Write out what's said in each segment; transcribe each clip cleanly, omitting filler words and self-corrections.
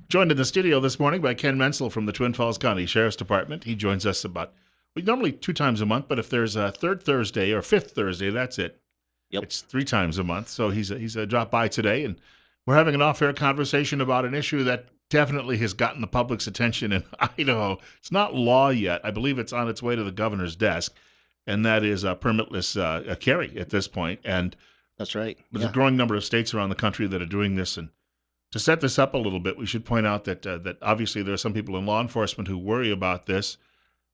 Joined in the studio this morning by Ken Menzel from the Twin Falls County Sheriff's Department. He joins us normally 2 times a month, but if there's a third Thursday or fifth Thursday, that's it. Yep. It's 3 times a month. So he's dropped by today, and we're having an off-air conversation about an issue that definitely has gotten the public's attention in Idaho. It's not law yet. I believe it's on its way to the governor's desk, and that is permitless carry at this point. And That's right. there's a Yeah. growing number of states around the country that are doing this, and to set this up a little bit, we should point out that obviously there are some people in law enforcement who worry about this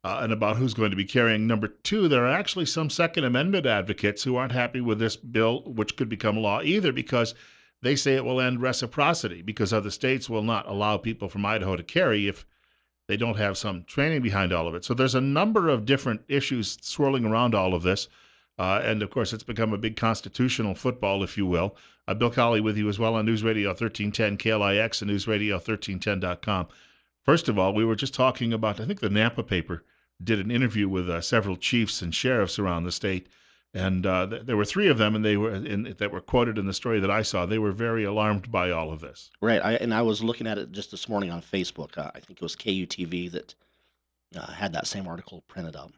and about who's going to be carrying. Number two, there are actually some Second Amendment advocates who aren't happy with this bill, which could become law either, because they say it will end reciprocity, because other states will not allow people from Idaho to carry if they don't have some training behind all of it. So there's a number of different issues swirling around all of this. And of course, it's become a big constitutional football, if you will. Bill Colley with you as well on News Radio 1310 KLIX and newsradio1310.com. First of all, we were just talking about, I think the Nampa paper did an interview with several chiefs and sheriffs around the state. And there were three of them, and that were quoted in the story that I saw. They were very alarmed by all of this. Right. I was looking at it just this morning on Facebook. I think it was KUTV that had that same article printed up.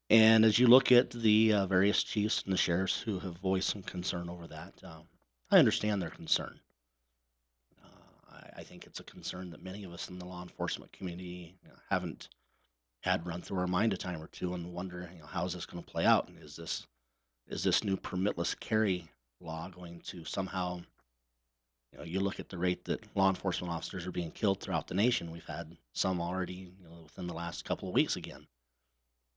And as you look at the various chiefs and the sheriffs who have voiced some concern over that, I understand their concern. I think it's a concern that many of us in the law enforcement community haven't had run through our mind a time or two and wonder, how is this going to play out? And is this new permitless carry law going to somehow, you look at the rate that law enforcement officers are being killed throughout the nation. We've had some already, within the last couple of weeks again.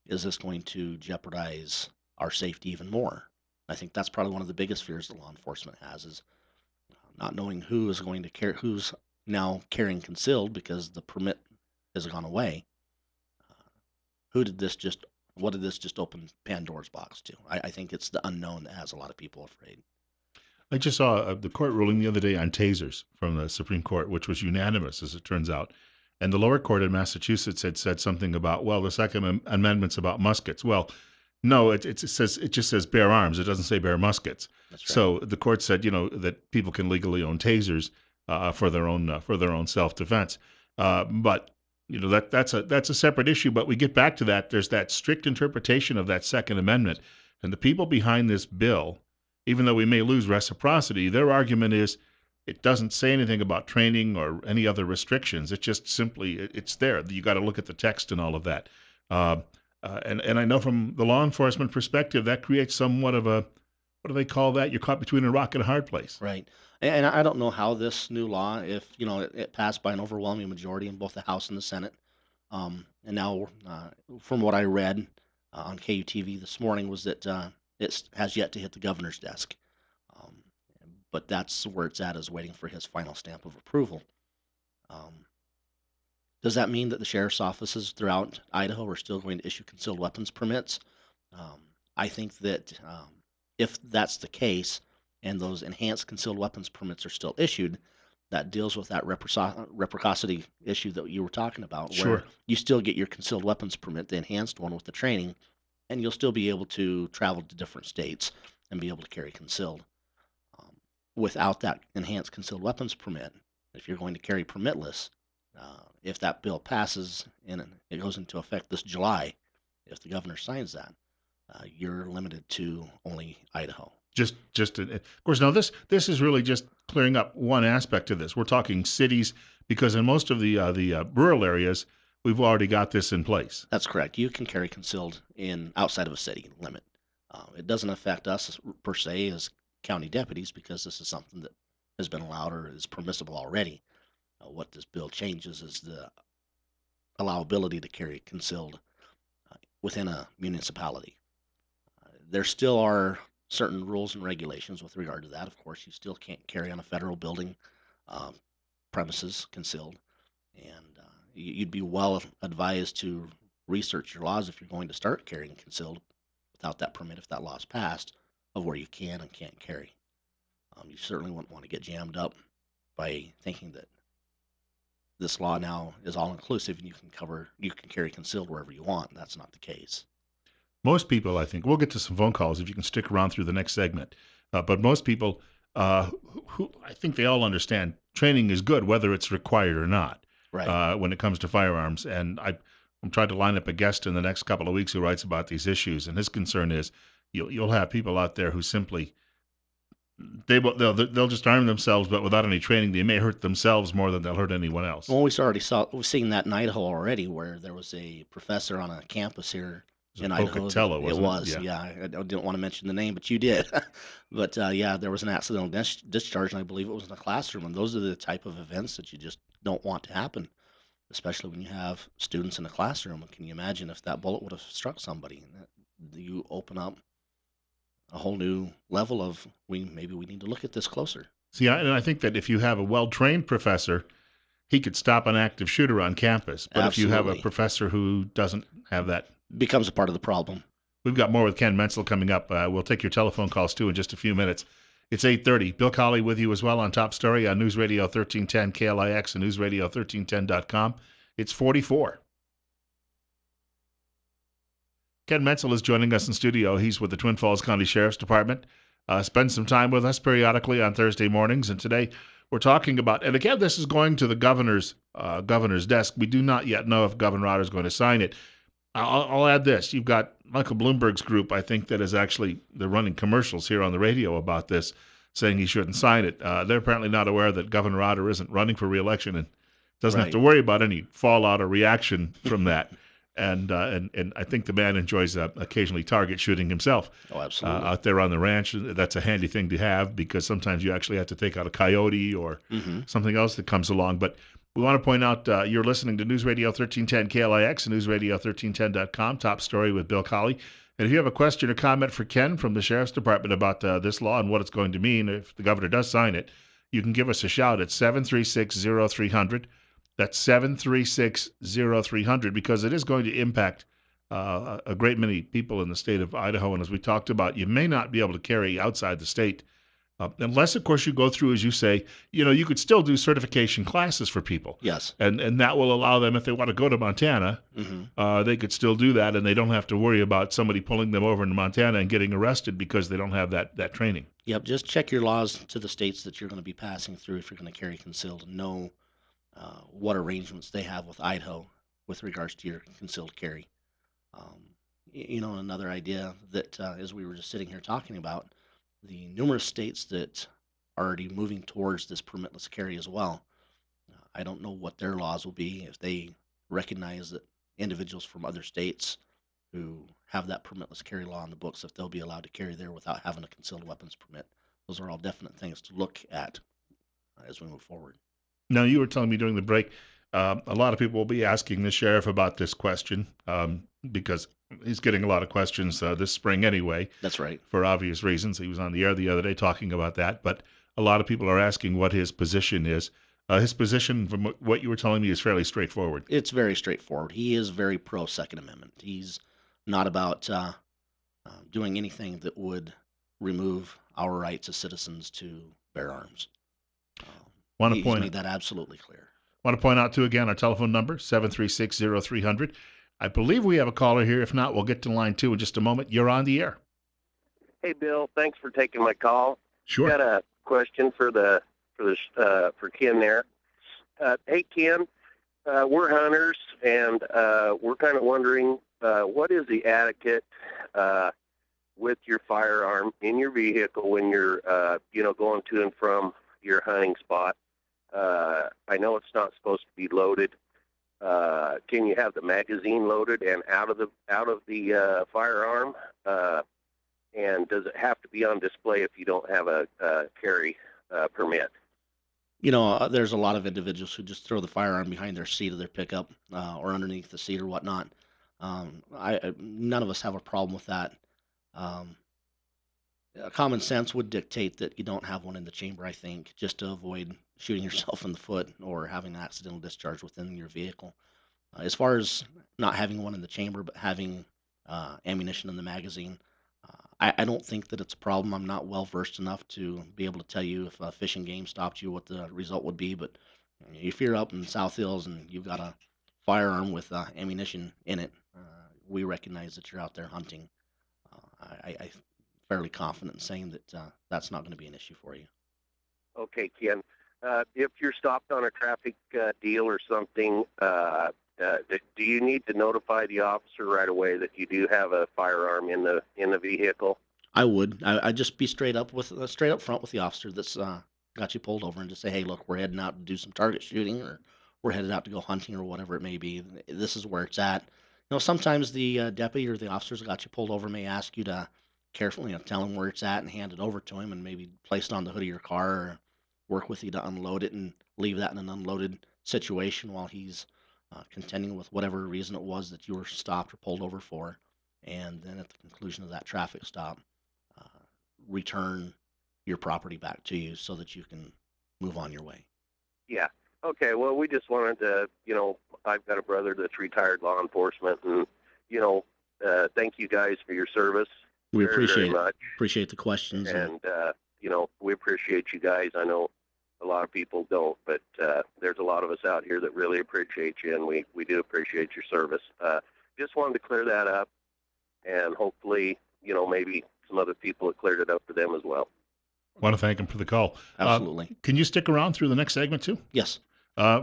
Is this going to jeopardize our safety even more? I think that's probably one of the biggest fears that law enforcement has, is not knowing who is going to carry, who's now carrying concealed because the permit has gone away. Who did this just? What did this just open Pandora's box to? I think it's the unknown that has a lot of people afraid. I just saw the court ruling the other day on tasers from the Supreme Court, which was unanimous, as it turns out. And the lower court in Massachusetts had said something about, well, the Second Amendment's about muskets. Well, no, it just says bear arms. It doesn't say bear muskets. That's right. So the court said, that people can legally own tasers for their own self-defense. But that's a separate issue. But we get back to that. There's that strict interpretation of that Second Amendment, and the people behind this bill, even though we may lose reciprocity, their argument is it doesn't say anything about training or any other restrictions. It just simply, it's there. You got to look at the text and all of that. And I know from the law enforcement perspective, that creates somewhat of a, what do they call that? You're caught between a rock and a hard place. Right. And I don't know how this new law, if it passed by an overwhelming majority in both the House and the Senate, and now from what I read on KUTV this morning was that it has yet to hit the governor's desk. Um, but that's where it's at, is waiting for his final stamp of approval. Um, does that mean that the sheriff's offices throughout Idaho are still going to issue concealed weapons permits? Um, I think that if that's the case and those enhanced concealed weapons permits are still issued, that deals with that reciprocity issue that you were talking about, Sure. where you still get your concealed weapons permit, the enhanced one with the training, and you'll still be able to travel to different states and be able to carry concealed. Um, Without that enhanced concealed weapons permit, if you're going to carry permitless, if that bill passes and it goes into effect this July, if the governor signs that, you're limited to only Idaho. Of course, now this is really just clearing up one aspect of this. We're talking cities, because in most of the rural areas, we've already got this in place. That's correct. You can carry concealed in outside of a city limit. It doesn't affect us per se as county deputies, because this is something that has been allowed or is permissible already. What this bill changes is the allowability to carry concealed within a municipality. There still are certain rules and regulations with regard to that. Of course, you still can't carry on a federal building um, premises concealed, and you'd be well advised to research your laws if you're going to start carrying concealed without that permit, if that law is passed, of where you can and can't carry. You certainly wouldn't want to get jammed up by thinking that this law now is all inclusive and you can carry concealed wherever you want. That's not the case. Most people, I think, we'll get to some phone calls if you can stick around through the next segment, but most people who I think they all understand training is good, whether it's required or not, Right. when it comes to firearms. And I'm trying to line up a guest in the next couple of weeks who writes about these issues. And his concern is you'll have people out there who simply they'll just arm themselves, but without any training, they may hurt themselves more than they'll hurt anyone else. Well, we've seen that in Idaho already, where there was a professor on a campus here It was in Idaho. Pocatello, It wasn't it? was, Yeah. yeah. I didn't want to mention the name, but you did. But yeah, there was an accidental discharge, and I believe it was in a classroom. And those are the type of events that you just don't want to happen, especially when you have students in a classroom. And can you imagine if that bullet would have struck somebody? You open up a whole new level of maybe we need to look at this closer. See, and I think that if you have a well trained professor, he could stop an active shooter on campus. But if you have a Absolutely, professor who doesn't have that, becomes a part of the problem. we've got more with Ken Menzel coming up. We'll take your telephone calls too in just a few minutes. It's 8:30. Bill Colley with you as well on Top Story on News Radio 1310 KLIX and newsradio1310.com. It's 44. Ken Menzel is joining us in studio. He's with the Twin Falls County Sheriff's Department. Spends some time with us periodically on Thursday mornings, and today we're talking about. And again, this is going to the governor's desk. We do not yet know if Governor Otter is going to sign it. I'll add this: you've got Michael Bloomberg's group, I think, that is actually they're running commercials here on the radio about this, saying he shouldn't sign it. They're apparently not aware that Governor Otter isn't running for re-election and doesn't have to Right. worry about any fallout or reaction from that. And I think the man enjoys occasionally target shooting himself Oh, absolutely. out there on the ranch. That's a handy thing to have because sometimes you actually have to take out a coyote or Hmm. something else that comes along. But we want to point out you're listening to News Radio 1310 KLIX and newsradio1310.com. Top Story with Bill Colley. And if you have a question or comment for Ken from the Sheriff's Department about this law and what it's going to mean if the governor does sign it, you can give us a shout at 736-0300. That's 736-0300 because it is going to impact a great many people in the state of Idaho. And as we talked about, you may not be able to carry outside the state unless, of course, you go through, as you say, you could still do certification classes for people. Yes. And that will allow them, if they want to go to Montana, Hmm. they could still do that, and they don't have to worry about somebody pulling them over into Montana and getting arrested because they don't have that training. Yep. Just check your laws to the states that you're going to be passing through if you're going to carry concealed, and know what arrangements they have with Idaho with regards to your concealed carry. Um, another idea that as we were just sitting here talking about, the numerous states that are already moving towards this permitless carry as well. I don't know what their laws will be if they recognize that individuals from other states who have that permitless carry law on the books, if they'll be allowed to carry there without having a concealed weapons permit. Those are all definite things to look at as we move forward. Now, you were telling me during the break, a lot of people will be asking the sheriff about this question because he's getting a lot of questions this spring anyway, That's right. for obvious reasons. He was on the air the other day talking about that, but a lot of people are asking what his position is. His position, from what you were telling me, is fairly straightforward. It's very straightforward. He is very pro Second Amendment. He's not about doing anything that would remove our rights as citizens to bear arms. Um, Want to he's point made that absolutely clear. Want to point out too again our telephone number 736-0300. I believe we have a caller here. If not, we'll get to line 2 in just a moment. You're on the air. Hey, Bill. Thanks for taking my call. Sure. Got a question for Ken there. Hey, Ken. We're hunters, and we're kind of wondering what is the etiquette with your firearm in your vehicle when you're going to and from your hunting spot. I know it's not supposed to be loaded. Can you have the magazine loaded and out of the firearm? And does it have to be on display if you don't have a carry permit? There's a lot of individuals who just throw the firearm behind their seat of their pickup or underneath the seat or whatnot. None of us have a problem with that. Um, Common sense would dictate that you don't have one in the chamber, I think, just to avoid shooting yourself in the foot or having an accidental discharge within your vehicle. As far as not having one in the chamber, but having ammunition in the magazine, I don't think that it's a problem. I'm not well versed enough to be able to tell you if a fishing game stopped you, what the result would be. But if you're up in South Hills and you've got a firearm with ammunition in it, we recognize that you're out there hunting. I'm fairly confident in saying that that's not going to be an issue for you. Okay, Ken. If you're stopped on a traffic deal or something, do you need to notify the officer right away that you do have a firearm in the vehicle? I would. I'd just be straight up front with the officer that's got you pulled over and just say, "Hey, look, we're heading out to do some target shooting, or we're headed out to go hunting, or whatever it may be. This is where it's at." Sometimes the deputy or the officers that got you pulled over may ask you to carefully, tell him where it's at and hand it over to him, and maybe place it on the hood of your car, or work with you to unload it and leave that in an unloaded situation while he's contending with whatever reason it was that you were stopped or pulled over for. And then at the conclusion of that traffic stop, uh, return your property back to you so that you can move on your way. Yeah. Okay. Well, we just wanted to, I've got a brother that's retired law enforcement, and thank you guys for your service. We very, appreciate very it. much. Appreciate the questions. And we appreciate you guys. I know a lot of people don't, but there's a lot of us out here that really appreciate you, and we do appreciate your service. Just wanted to clear that up, and hopefully, maybe some other people have cleared it up for them as well. Want to thank him for the call. Absolutely. Can you stick around through the next segment too? Yes.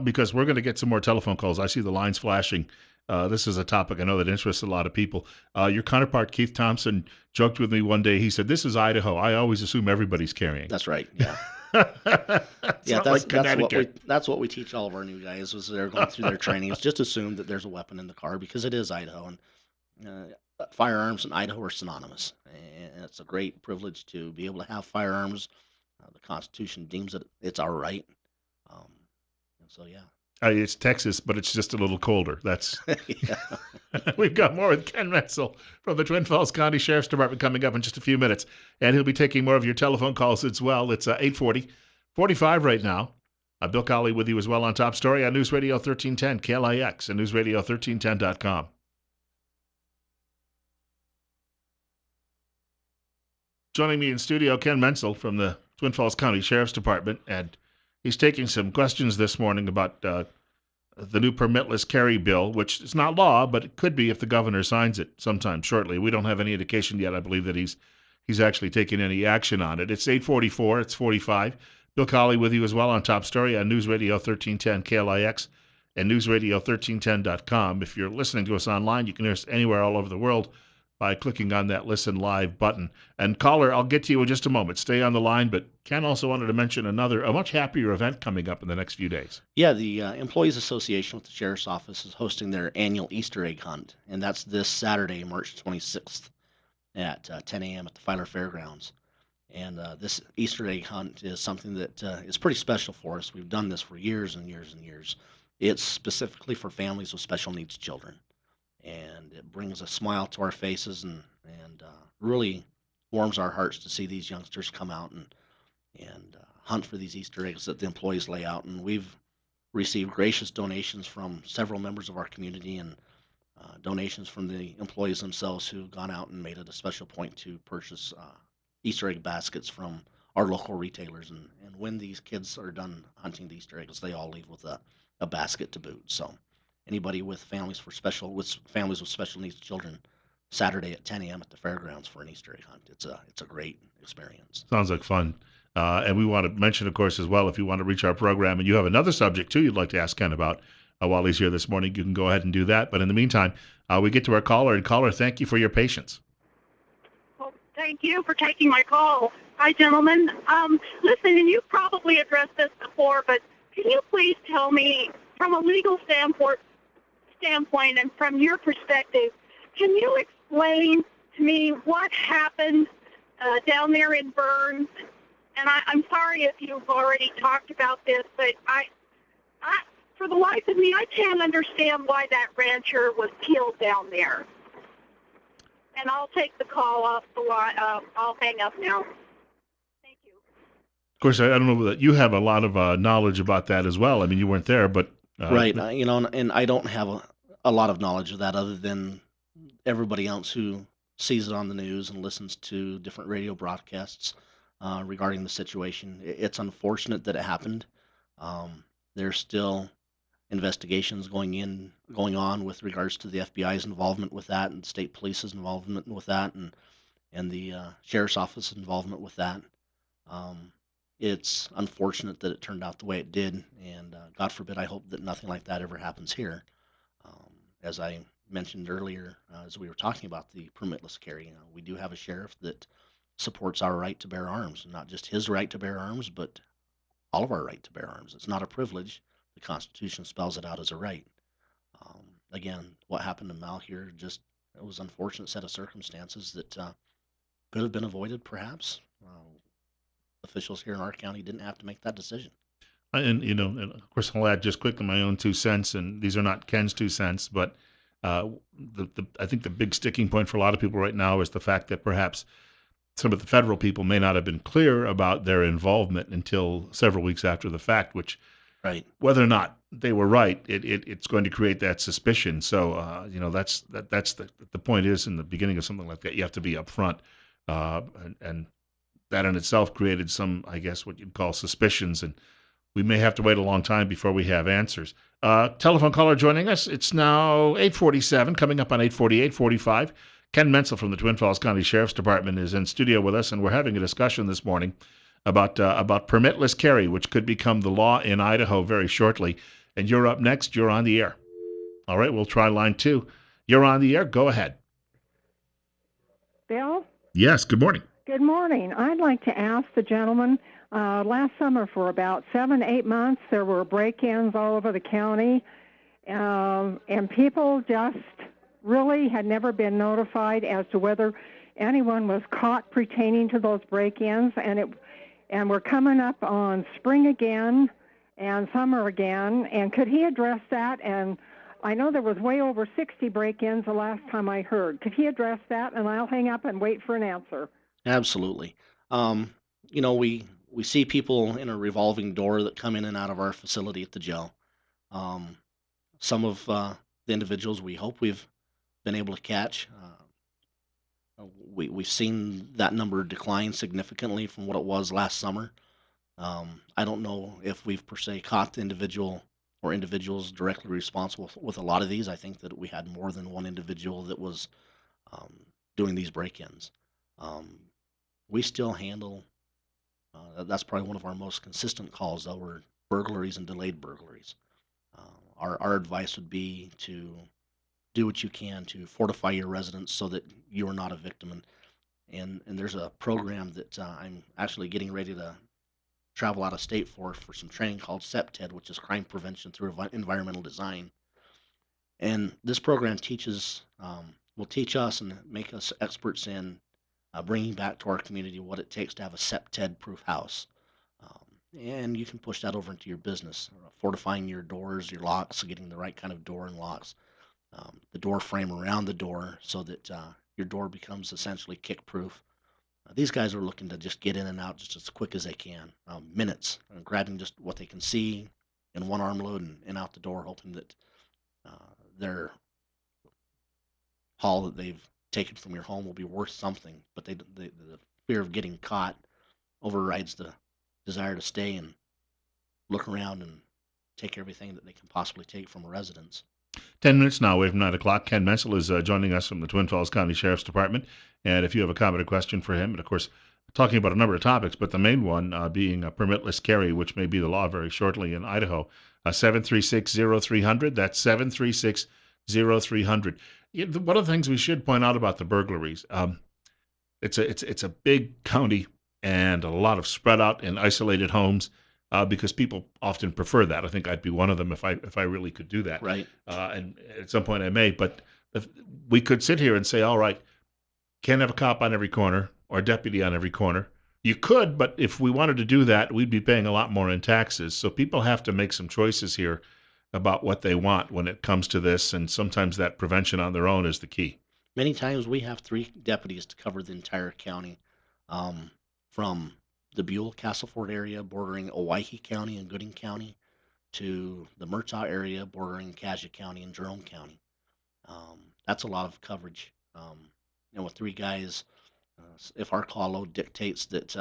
Because we're going to get some more telephone calls. I see the lines flashing. This is a topic I know that interests a lot of people. Your counterpart, Keith Thompson, joked with me one day. He said, "This is Idaho. I always assume everybody's carrying." That's right. Yeah. It's Yeah, not like Connecticut. that's what we teach all of our new guys as they're going through their training. Is just assume that there's a weapon in the car because it is Idaho, and firearms in Idaho are synonymous. And it's a great privilege to be able to have firearms. The Constitution deems it it's our right. Um, and so yeah. It's Texas, but it's just a little colder. That's Yeah. We've got more with Ken Menzel from the Twin Falls County Sheriff's Department coming up in just a few minutes, and he'll be taking more of your telephone calls as well. It's 8:40, 45 right now. Bill Colley with you as well on Top Story on News Radio 1310 KLIX and newsradio1310.com. Joining me in studio, Ken Menzel from the Twin Falls County Sheriff's Department, and he's taking some questions this morning about the new permitless carry bill, which is not law, but it could be if the governor signs it sometime shortly. We don't have any indication yet, I believe, that he's actually taken any action on it. It's 8:44, it's 45. Bill Colley with you as well on Top Story on News Radio 1310 KLIX and newsradio1310.com. If you're listening to us online, you can hear us anywhere all over the world by clicking on that Listen Live button. And caller, I'll get to you in just a moment. Stay on the line, but Ken also wanted to mention a much happier event coming up in the next few days. Yeah, the Employees Association with the Sheriff's Office is hosting their annual Easter egg hunt, and that's this Saturday, March 26th at 10 a.m. at the Filer Fairgrounds. And this Easter egg hunt is something that is pretty special for us. We've done this for years and years and years. It's specifically for families with special needs children, and it brings a smile to our faces and really warms our hearts to see these youngsters come out and hunt for these Easter eggs that the employees lay out. And we've received gracious donations from several members of our community and donations from the employees themselves who've gone out and made it a special point to purchase Easter egg baskets from our local retailers. And when these kids are done hunting the Easter eggs, they all leave with a basket to boot. So anybody with families with special needs children, Saturday at 10 a.m. at the fairgrounds for an Easter egg hunt. It's a great experience. Sounds like fun. And we want to mention, of course, as well, if you want to reach our program and you have another subject, too, you'd like to ask Ken about while he's here this morning, you can go ahead and do that. But in the meantime, we get to our caller. And caller, thank you for your patience. Well, thank you for taking my call. Hi, gentlemen. Listen, and you've probably addressed this before, but can you please tell me, from a legal standpoint and from your perspective, can you explain to me what happened down there in Burns? And I'm sorry if you've already talked about this, but I, for the life of me, I can't understand why that rancher was killed down there. And I'll take the call off the line. I'll hang up now. Thank you. Of course, I don't know that you have a lot of knowledge about that as well. I mean, you weren't there, but... Right. And I don't have a lot of knowledge of that other than everybody else who sees it on the news and listens to different radio broadcasts regarding the situation. It's unfortunate that it happened. There's still investigations going on with regards to the FBI's involvement with that and state police's involvement with that and the sheriff's office involvement with that. It's unfortunate that it turned out the way it did, and God forbid, I hope that nothing like that ever happens here. As I mentioned earlier, as we were talking about the permitless carry, we do have a sheriff that supports our right to bear arms, not just his right to bear arms, but all of our right to bear arms. It's not a privilege. The Constitution spells it out as a right. Again, what happened to Mal here, just it was an unfortunate set of circumstances that could have been avoided, perhaps. Officials here in our county didn't have to make that decision. And and of course, I'll add just quickly my own 2 cents, and these are not Ken's 2 cents, but I think the big sticking point for a lot of people right now is the fact that perhaps some of the federal people may not have been clear about their involvement until several weeks after the fact, which Right. whether or not they were right, it's going to create that suspicion. So that's the point is in the beginning of something like that, you have to be upfront, and that in itself created some, I guess, what you'd call suspicions, and we may have to wait a long time before we have answers. Telephone caller joining us. It's now 8:47, coming up on 8:48, 45. Ken Menzel from the Twin Falls County Sheriff's Department is in studio with us, and we're having a discussion this morning about permitless carry, which could become the law in Idaho very shortly. And you're up next. You're on the air. All right, we'll try line 2. You're on the air. Go ahead. Bill, Yes. Good morning. good morning. I'd like to ask the gentleman, last summer for about 7, 8 months, there were break-ins all over the county, and people just really had never been notified as to whether anyone was caught pertaining to those break-ins, and we're coming up on spring again and summer again, and could he address that? And I know there was way over 60 break-ins the last time I heard. Could he address that? And I'll hang up and wait for an answer. Absolutely. Um, we see people in a revolving door that come in and out of our facility at the jail. Um, some of the individuals we hope we've been able to catch. We've seen that number decline significantly from what it was last summer. I don't know if we've per se caught the individual or individuals directly responsible with a lot of these. I think that we had more than one individual that was um, doing these break-ins. Um, we still handle. That's probably one of our most consistent calls, though, were burglaries and delayed burglaries. Our advice would be to do what you can to fortify your residence so that you are not a victim. And there's a program that I'm actually getting ready to travel out of state for some training called SEPTED, which is crime prevention through environmental design. And this program will teach us and make us experts in bringing back to our community what it takes to have a SEPTED proof house. Um, and you can push that over into your business, fortifying your doors, your locks, getting the right kind of door and locks, the door frame around the door so that your door becomes essentially kick proof. These guys are looking to just get in and out just as quick as they can, minutes, grabbing just what they can see in one arm load and out the door, hoping that their haul that they've taken from your home will be worth something. But the fear of getting caught overrides the desire to stay and look around and take everything that they can possibly take from a residence. 10 minutes now away from 9 o'clock. Ken Menzel is joining us from the Twin Falls County Sheriff's Department. And if you have a comment or question for him, and of course, talking about a number of topics, but the main one being permitless carry, which may be the law very shortly in Idaho, 736-0300. That's 736-0300. One of the things we should point out about the burglaries, it's a big county and a lot of spread out and isolated homes. Because people often prefer that. I think I'd be one of them if I really could do that. Right. And at some point I may. But if we could sit here and say, all right, can't have a cop on every corner or a deputy on every corner. You could, but if we wanted to do that, we'd be paying a lot more in taxes. So people have to make some choices here about what they want when it comes to this, and sometimes that prevention on their own is the key. Many times we have 3 deputies to cover the entire county, from the Buell Castleford area bordering Owyhee County and Gooding County to the Murtaugh area bordering Cassia County and Jerome County. That's a lot of coverage. With 3 guys, if our call load dictates that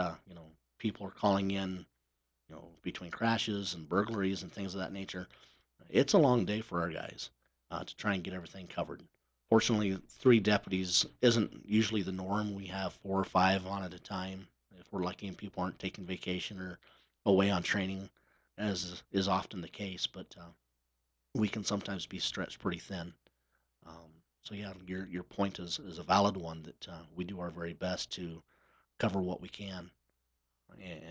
people are calling in, between crashes and burglaries and things of that nature, it's a long day for our guys to try and get everything covered. Fortunately, 3 deputies isn't usually the norm. We have 4 or 5 on at a time. if we're lucky and people aren't taking vacation or away on training, as is often the case. But we can sometimes be stretched pretty thin. Um, so yeah, your point is a valid one that we do our very best to cover what we can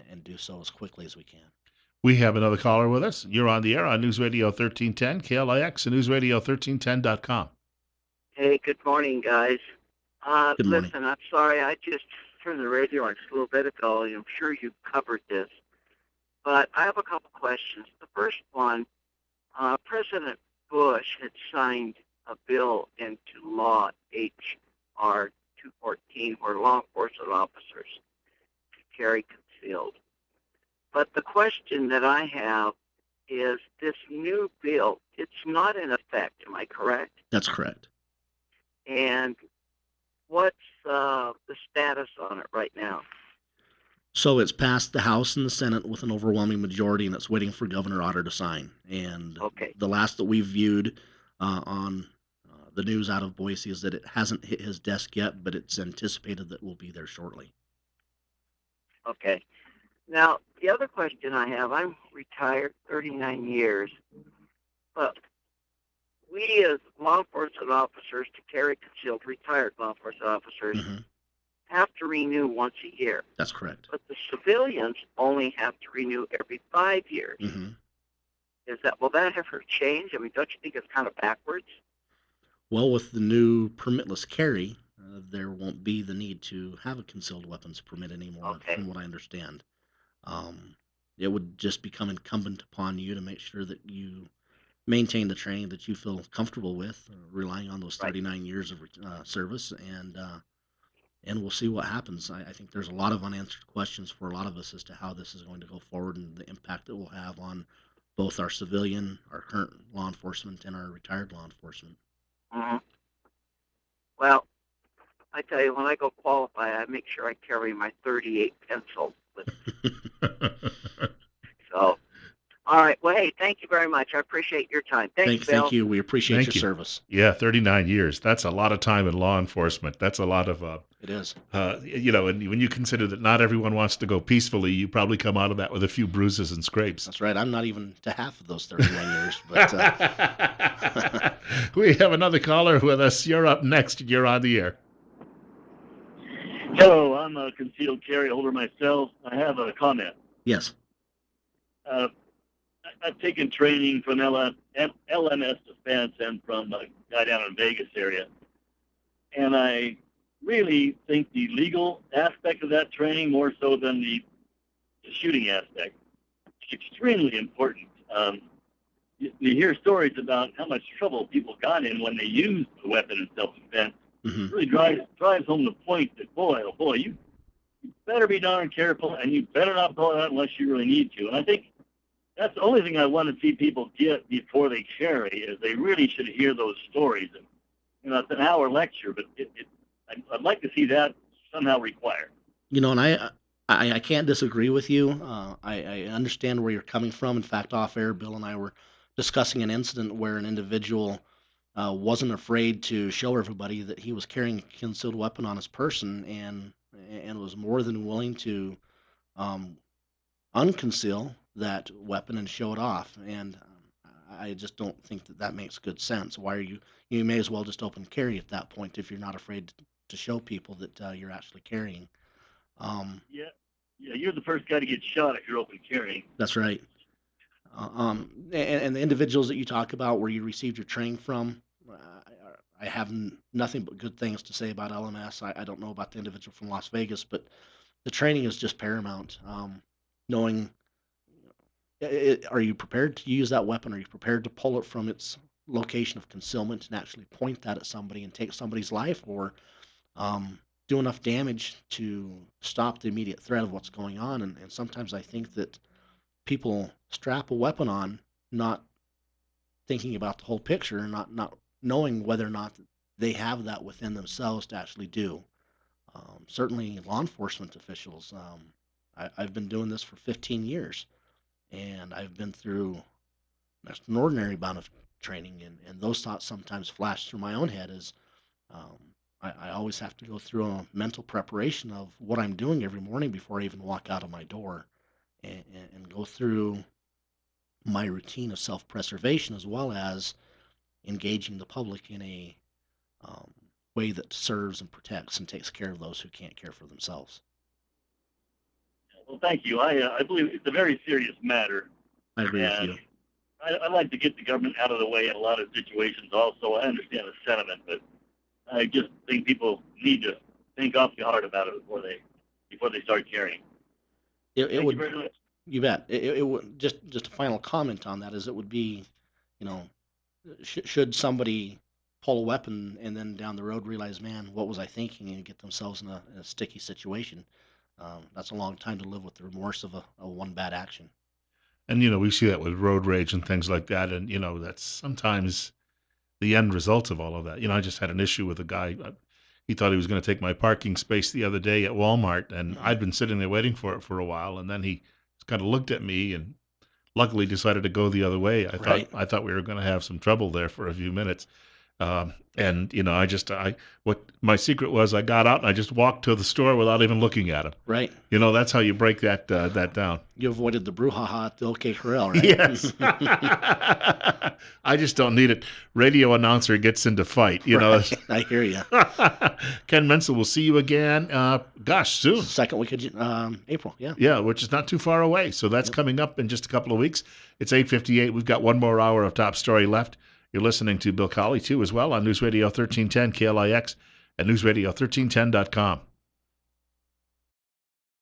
and do so as quickly as we can. We have another caller with us. You're on the air on News Radio 1310, KLIX, and newsradio1310.com. Hey, good morning, guys. Good morning. Listen, I'm sorry, I just turned the radio on just a little bit ago, and I'm sure you covered this, but I have a couple questions. The first one, President Bush had signed a bill into law, H.R. 214, where law enforcement officers could carry concealed. But the question that I have is this new bill, it's not in effect, am I correct? That's correct. And what's the status on it right now? So it's passed the House and the Senate with an overwhelming majority, and it's waiting for Governor Otter to sign. And Okay. the last that we've viewed on the news out of Boise is that it hasn't hit his desk yet, but it's anticipated that we'll be there shortly. Okay. Now, the other question I have, I'm retired 39 years, but we as law enforcement officers to carry concealed, retired law enforcement officers, have to renew once a year. That's correct. But the civilians only have to renew every 5 years. Will that ever change? I mean, don't you think it's kind of backwards? Well, with the new permitless carry, there won't be the need to have a concealed weapons permit anymore, from what I understand. It would just become incumbent upon you to make sure that you maintain the training that you feel comfortable with, relying on those 39 years of service, and we'll see what happens. I think there's a lot of unanswered questions for a lot of us as to how this is going to go forward and the impact it will have on both our civilian, our current law enforcement, and our retired law enforcement. Well, I tell you, when I go qualify, I make sure I carry my 38 pencil with me. So, all right. Well, hey, thank you very much. I appreciate your time. Thanks, Bill. Thank you. We appreciate Thank your you. service. Yeah, 39 years. That's a lot of time in law enforcement. That's a lot of, It is. and when you consider that not everyone wants to go peacefully, you probably come out of that with a few bruises and scrapes. That's right. I'm not even to half of those 39 years. But we have another caller with us. You're up next. You're on the air. Hello, I'm a concealed carry holder myself. I have a comment. Yes. I've taken training from LMS Defense and from a guy down in Vegas area. And I really think the legal aspect of that training more so than the shooting aspect is extremely important. You hear stories about how much trouble people got in when they used the weapon in self-defense. It really drives home the point that, boy, oh boy, you better be darn careful, and you better not pull it out unless you really need to. And I think that's the only thing I want to see people get before they carry is they really should hear those stories. And it's an hour lecture, but I'd like to see that somehow required. And I can't disagree with you. I understand where you're coming from. In fact, off air, Bill and I were discussing an incident where an individual wasn't afraid to show everybody that he was carrying a concealed weapon on his person, and was more than willing to unconceal that weapon and show it off. And I just don't think that makes good sense. Why are you may as well just open carry at that point if you're not afraid to show people that you're actually carrying. Yeah, you're the first guy to get shot if you're open carrying. That's right. And the individuals that you talk about where you received your training from, I have nothing but good things to say about LMS. I don't know about the individual from Las Vegas, but the training is just paramount. Knowing, are you prepared to use that weapon? Are you prepared to pull it from its location of concealment and actually point that at somebody and take somebody's life, or do enough damage to stop the immediate threat of what's going on? And sometimes I think that people strap a weapon on, not thinking about the whole picture, and not knowing whether or not they have that within themselves to actually do. Certainly law enforcement officials, I've been doing this for 15 years, and I've been through an ordinary amount of training, and those thoughts sometimes flash through my own head as I always have to go through a mental preparation of what I'm doing every morning before I even walk out of my door, and go through my routine of self-preservation, as well as engaging the public in a um, way that serves and protects and takes care of those who can't care for themselves. Well, thank you. I believe it's a very serious matter, I agree with and you. I like to get the government out of the way in a lot of situations. Also, I understand the sentiment, but I just think people need to think awfully hard about it before they start carrying. It Thank you would, very much. you bet. It would just a final comment on that is it would be, you know, should somebody pull a weapon and then down the road realize, man, what was I thinking, and get themselves in a sticky situation. That's a long time to live with the remorse of a one bad action. And we see that with road rage and things like that, and that's sometimes the end result of all of that. I just had an issue with a guy. He thought he was going to take my parking space the other day at Walmart, and Hmm. I'd been sitting there waiting for it for a while, and then he kind of looked at me and luckily decided to go the other way. I thought Right. I thought we were going to have some trouble there for a few minutes. And I what my secret was, I got out and I just walked to the store without even looking at him. Right. That's how you break that down. You avoided the brouhaha at the OK Corral, right? Yes. I just don't need it. Radio announcer gets into fight. Right. I hear you. Ken Menzel, will see you again. Soon. Second week of April. Yeah. Yeah, which is not too far away. So that's Yep. coming up in just a couple of weeks. It's 8:58. We've got one more hour of Top Story left. You're listening to Bill Colley, too, as well, on News Radio 1310 KLIX and newsradio1310.com.